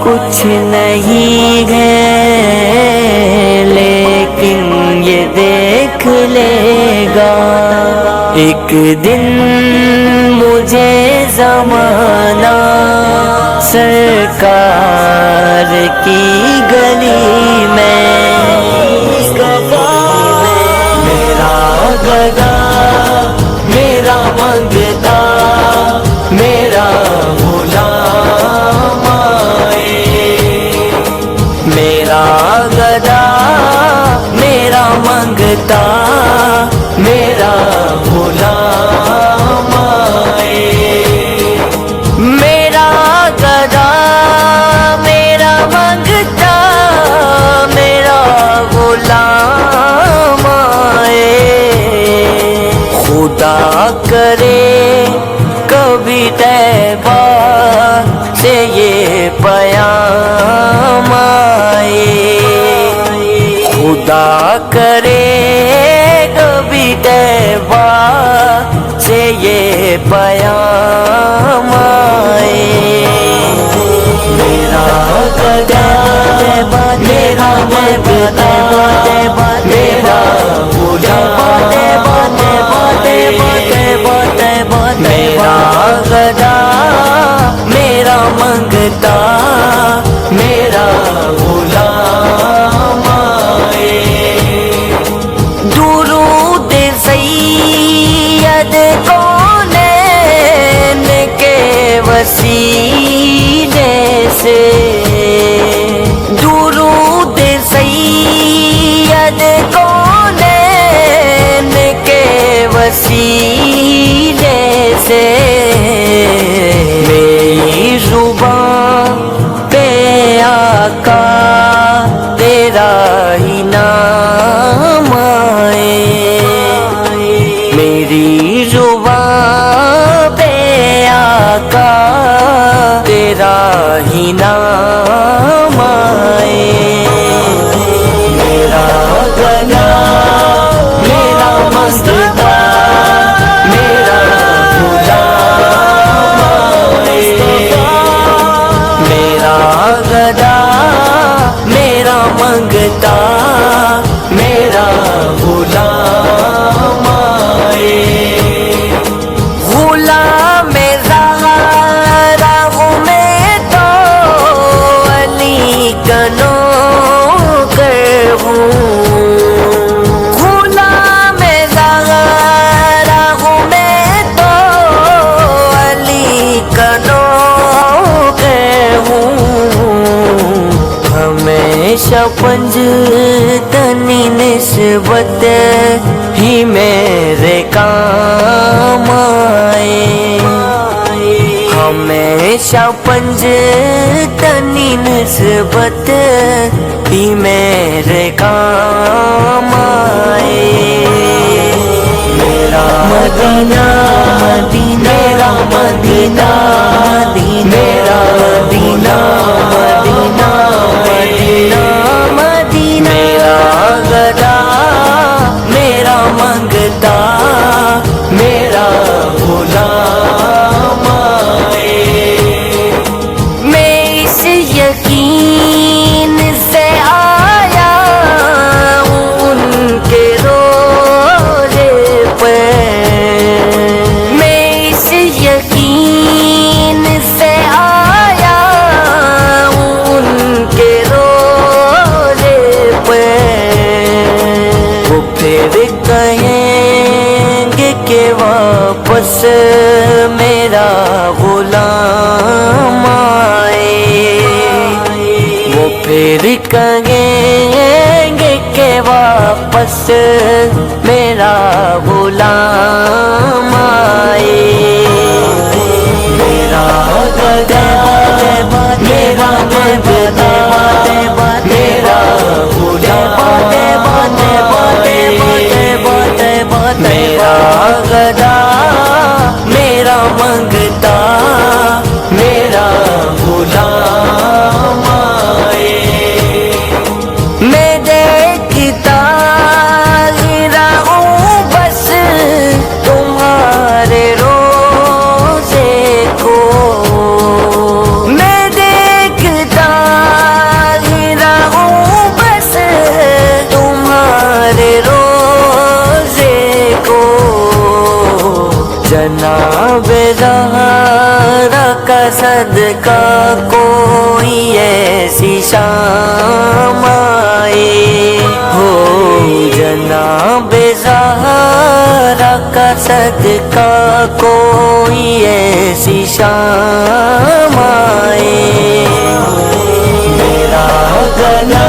کچھ نہیں ہے لیکن یہ دیکھ لے گا ایک دن مجھے زمانہ سرکار کی گلی میں میرا گدا میرا منگتا میرا غلام آئے میرا گدا میرا منگتا میرا غلام آئے میرا گدا میرا منگتا میرا غلام آئے خدا کرے کبھی طیبہ سے یہ پیام آئے خدا کرے کبھی طیبہ سے یہ پیام آئے میرا گدا میرا منگتا میرا غلام میرا گدا میرا منگتا میرا غلام آئے درود سید کونین کے وسیلے سے درود سید کونین کے وسیلے سے میری زبان پہ آقا تیرا ہی نام آئے میری زبان پہ آقا تیرا ہی نام آئے میرا گدا میرا منگتا میرا غلام آئے میرا گدا میرا منگتا میرا غلام آئے غلام زہرا ہوں میں تو علی کا نوکر ہوں غلام زہرا ہوں میں تو علی کا نوکر ہوں ہمیشہ پنجتنی نسبت ہی میرے کام آئے ہمیشہ پنجتنی نسبت ہی میرے کام آئے میرا مدینہ میرا مدینہ میرا مدینہ مدینہ میرا گدا میرا منگتا میرا غلام آئے میں اس یقین سے آیا ہوں ان کے روزے پر میں اس یقین سے آیا ہوں ان کے روزے پر وہ پھر کہیں گے کہ واپس میرا غلام آئے وہ پھر کہیں گے کہ واپس میرا غلام آئے میرا گدا میرا منگتا میرا غلام میرا گدا میرا منگتا میرا غلام آئے میں دیکھتا ہی رہوں بس تمہارے روزے کو میں دیکھتا زہرا کا صدقہ کوئی ایسی شام آئے ہو، جناب زہرا کا صدقہ کوئی ایسی شام آئے، میرا گلا